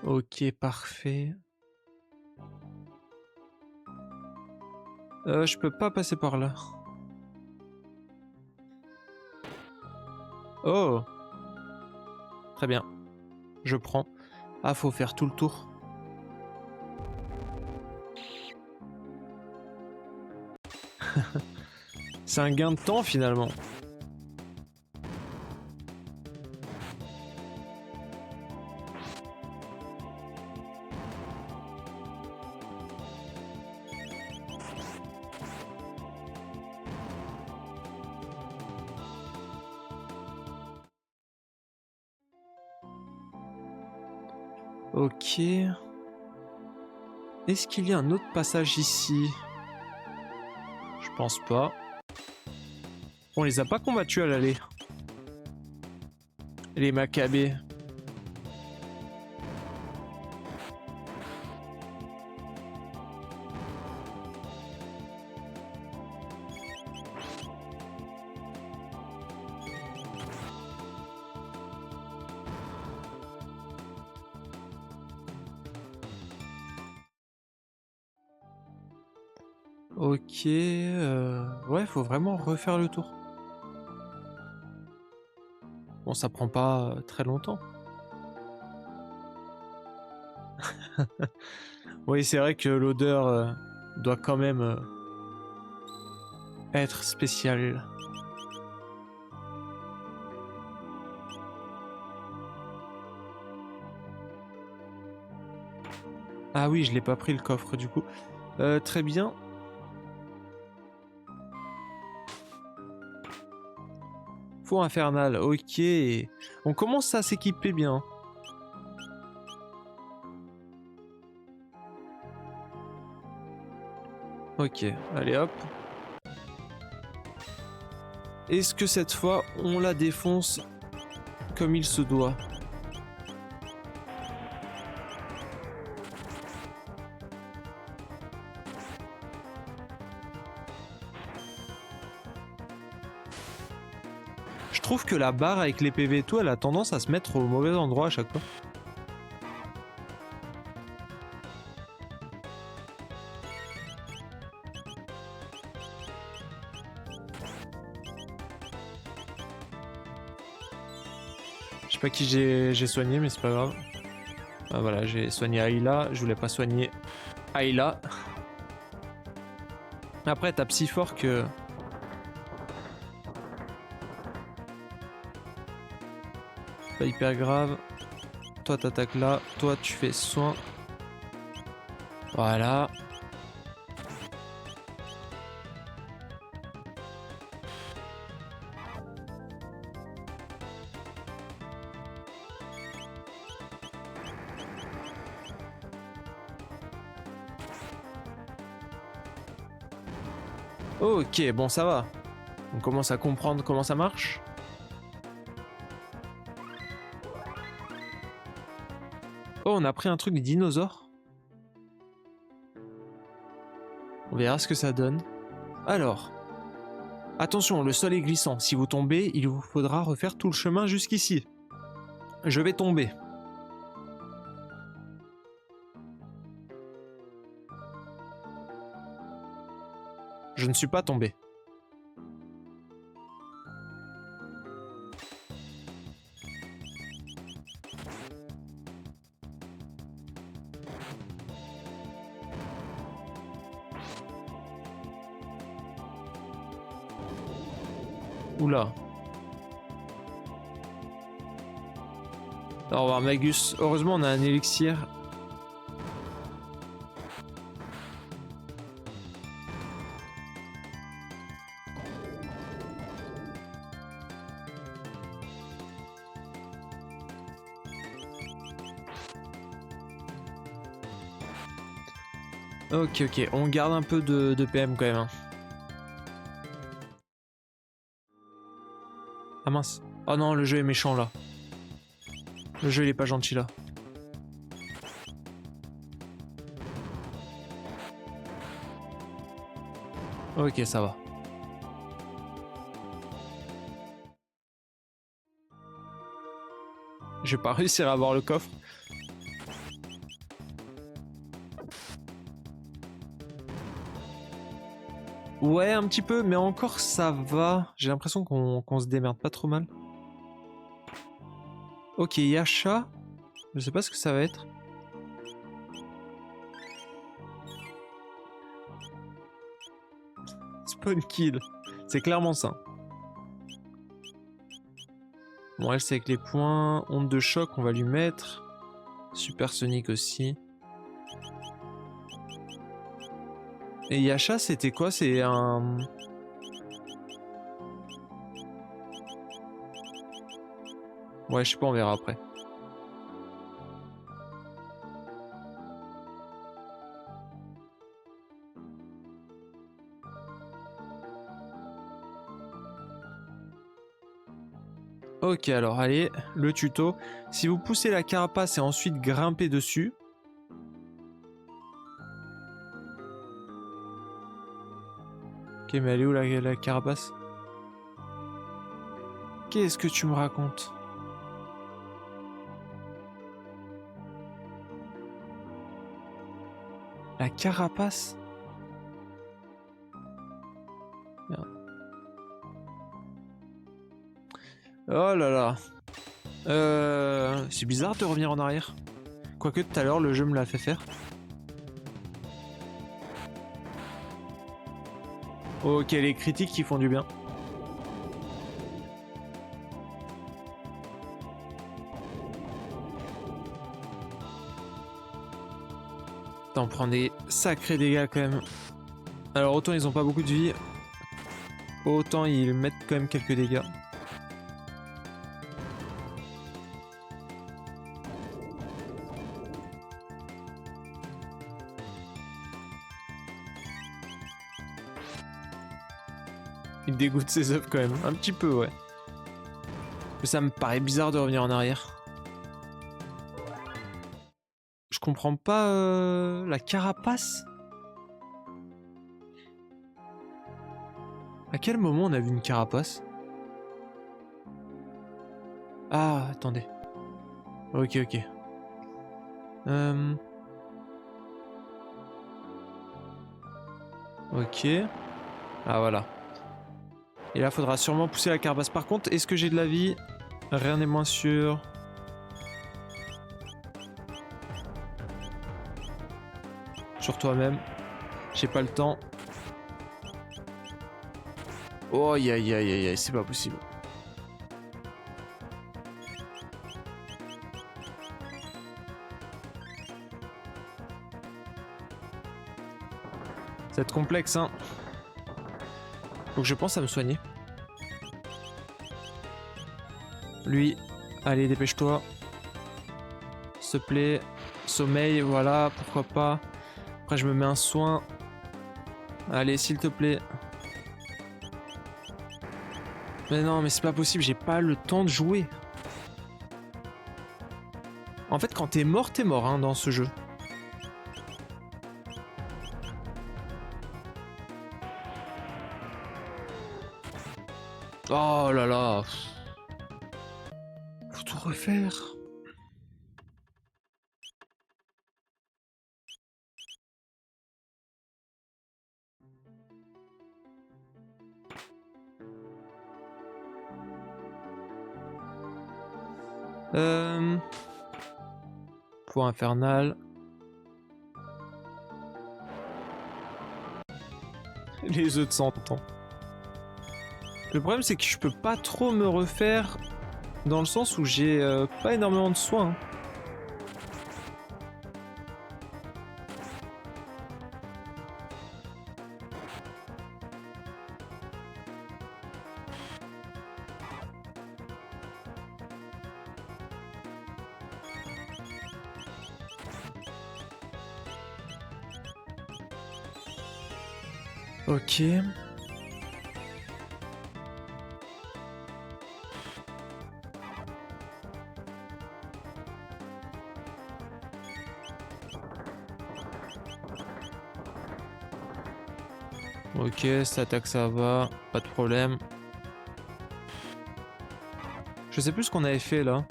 Ok, parfait. Je peux pas passer par là. Oh, très bien. Je prends. Ah, faut faire tout le tour. C'est un gain de temps finalement. Ok. Est-ce qu'il y a un autre passage ici? Je pense pas. On les a pas combattus à l'aller. Les Maccabées. Ok. Ouais, faut vraiment refaire le tour. Bon, ça prend pas très longtemps. Oui, c'est vrai que l'odeur doit quand même être spéciale. Ah oui, je l'ai pas pris le coffre du coup. Très bien. Four infernal, ok. On commence à s'équiper bien. Ok, allez hop. Est-ce que cette fois, on la défonce comme il se doit? Je trouve que la barre avec les PV et tout, elle a tendance à se mettre au mauvais endroit à chaque fois. Je sais pas qui j'ai soigné, mais c'est pas grave. Ah, voilà, j'ai soigné Ayla. Je voulais pas soigner Ayla. Après, t'as si fort que... Pas hyper grave. Toi, t'attaques là. Toi, tu fais soin. Voilà. Ok, bon, ça va. On commence à comprendre comment ça marche. Oh, on a pris un truc dinosaure. On verra ce que ça donne. Alors, attention, le sol est glissant. Si vous tombez, il vous faudra refaire tout le chemin jusqu'ici. Je vais tomber. Je ne suis pas tombé. Oula. Au revoir Magus. Heureusement on a un élixir. Ok, on garde un peu de PM quand même. Hein. Ah mince. Oh non, le jeu est méchant là. Le jeu il est pas gentil là. Ok, ça va. Je vais pas réussir à avoir le coffre. Ouais, un petit peu, mais encore ça va. J'ai l'impression qu'on se démerde pas trop mal. Ok, Yasha. Je sais pas ce que ça va être. Spawn kill. C'est clairement ça. Bon, elle c'est avec les points. Onde de choc, on va lui mettre. Supersonique aussi. Et Yasha, c'était quoi? C'est un... Ouais, je sais pas, on verra après. Ok, alors allez, le tuto. Si vous poussez la carapace et ensuite grimpez dessus. Ok, mais elle est où la carapace? Qu'est-ce que tu me racontes? La carapace? Merde. Oh là là. C'est bizarre de revenir en arrière. Quoique tout à l'heure, le jeu me l'a fait faire. Ok, les critiques qui font du bien. T'en prends des sacrés dégâts quand même. Alors autant ils ont pas beaucoup de vie, autant ils mettent quand même quelques dégâts. Il dégoûte ses œufs quand même, un petit peu ouais. Mais ça me paraît bizarre de revenir en arrière. Je comprends pas la carapace. À quel moment on a vu une carapace? Ah, attendez. Ok, ok. Ok. Ah voilà. Et là, faudra sûrement pousser la carapace. Par contre, est-ce que j'ai de la vie? Rien n'est moins sûr. Sur toi-même. J'ai pas le temps. Oh aïe aïe aïe aïe, c'est pas possible. Ça va être complexe, hein. Faut que je pense à me soigner. Lui, allez, dépêche-toi. S'il te plaît. Sommeil, voilà, pourquoi pas. Après, je me mets un soin. Allez, s'il te plaît. Mais non, mais c'est pas possible, j'ai pas le temps de jouer. En fait, quand t'es mort hein, dans ce jeu. Oh là là. Faut tout refaire. Pour infernal. Les œufs de 100 ans. Le problème c'est que je peux pas trop me refaire dans le sens où j'ai pas énormément de soins. Ok. Ok, cette attaque ça va, pas de problème. Je sais plus ce qu'on avait fait là.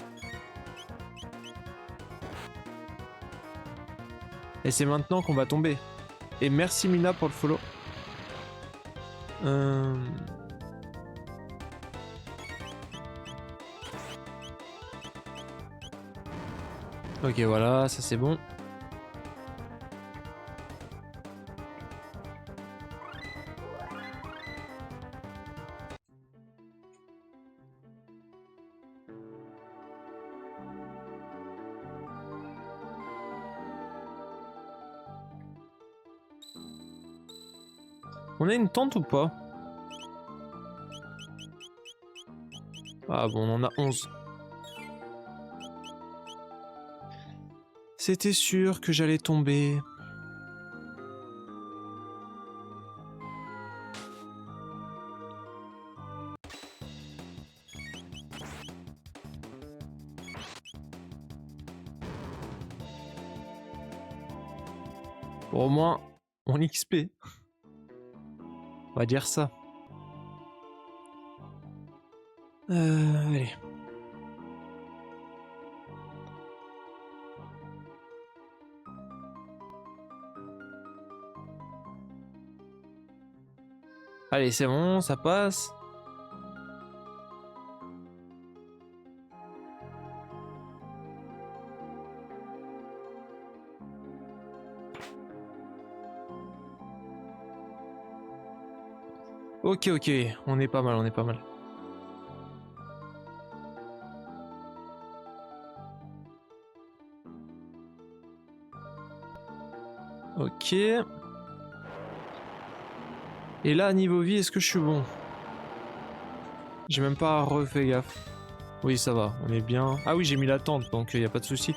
Et c'est maintenant qu'on va tomber. Et merci Mina pour le follow. Ok, voilà, ça c'est bon. On a une tente ou pas? Ah bon, on en a 11. C'était sûr que j'allais tomber. Bon, au moins, on XP. On va dire ça. Allez. Allez, c'est bon, ça passe. Ok, ok, on est pas mal, on est pas mal. Ok. Et là, niveau vie, est-ce que je suis bon? J'ai même pas refait gaffe. Oui, ça va, on est bien. Ah oui, j'ai mis la tente, donc y a pas de souci.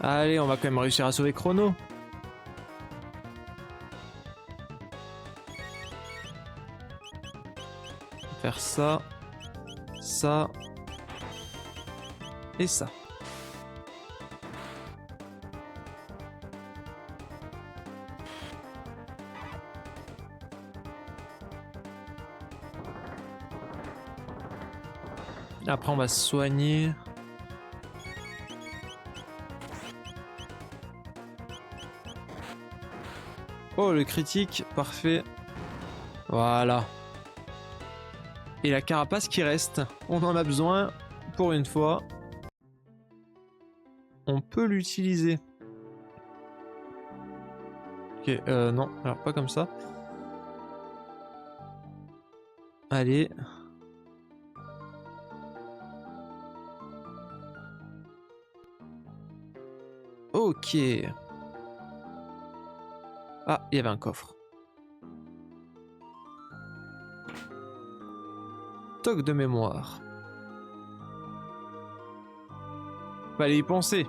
Allez, on va quand même réussir à sauver Chrono. Faire ça, ça et ça. Après, on va se soigner. Oh, le critique, parfait. Voilà. Et la carapace qui reste, on en a besoin pour une fois. On peut l'utiliser. Ok, non, alors pas comme ça. Allez. Ok. Ah, il y avait un coffre. Toc de mémoire. Fallait y penser.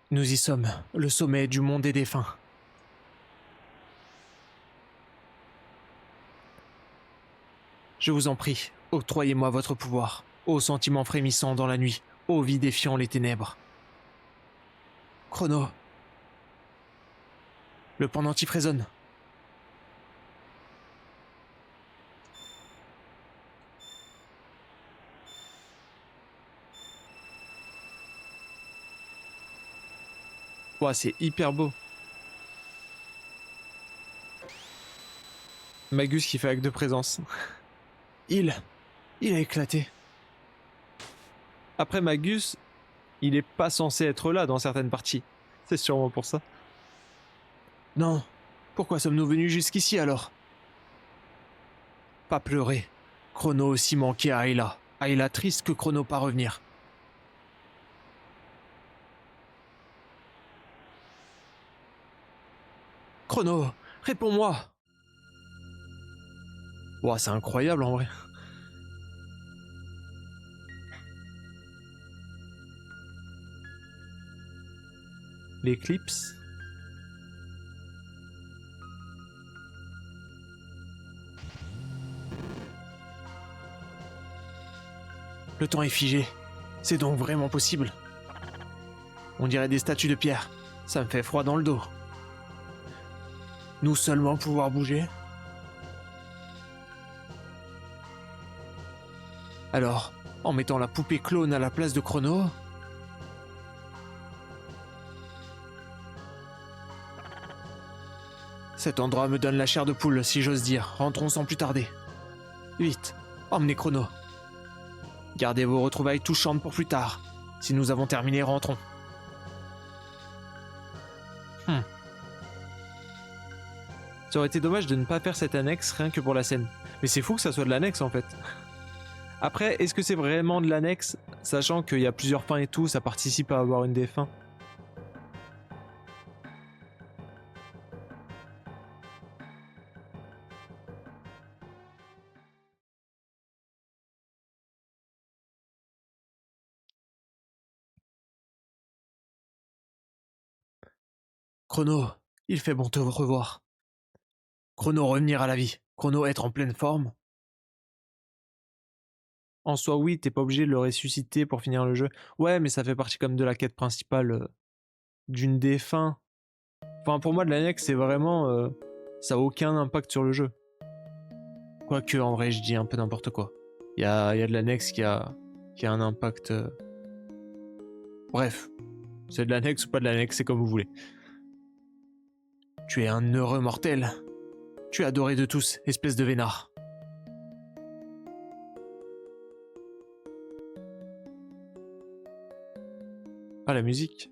Nous y sommes, le sommet du monde des défunts. Je vous en prie, octroyez-moi votre pouvoir, ô sentiments frémissants dans la nuit, ô vie défiant les ténèbres. Chrono. Le pendentif résonne. Ouah, c'est hyper beau. Magus qui fait acte de présence. Il a éclaté. Après Magus, il est pas censé être là dans certaines parties. C'est sûrement pour ça. Non. Pourquoi sommes-nous venus jusqu'ici alors? Pas pleurer. Chrono aussi manquait à Ayla. Ayla triste que Chrono pas revenir. Chrono, réponds-moi. Ouah, c'est incroyable en vrai. L'éclipse. Le temps est figé. C'est donc vraiment possible. On dirait des statues de pierre. Ça me fait froid dans le dos. Nous seulement pouvoir bouger? Alors, en mettant la poupée clone à la place de Chrono? Cet endroit me donne la chair de poule, si j'ose dire. Rentrons sans plus tarder. Vite, emmenez Chrono. Gardez vos retrouvailles touchantes pour plus tard. Si nous avons terminé, rentrons. Ça aurait été dommage de ne pas faire cette annexe rien que pour la scène. Mais c'est fou que ça soit de l'annexe en fait. Après, est-ce que c'est vraiment de l'annexe, sachant qu'il y a plusieurs fins et tout, ça participe à avoir une des fins? Chrono, il fait bon te revoir. Chrono revenir à la vie. Chrono être en pleine forme. En soi, oui, t'es pas obligé de le ressusciter pour finir le jeu. Ouais, mais ça fait partie comme de la quête principale d'une des fins. Enfin, pour moi, de l'annexe, c'est vraiment... ça a aucun impact sur le jeu. Quoique, en vrai, je dis un peu n'importe quoi. Il y a de l'annexe qui a un impact... Bref, c'est de l'annexe ou pas de l'annexe, c'est comme vous voulez. Tu es un heureux mortel. Tu es adoré de tous, espèce de vénard. Ah, la musique.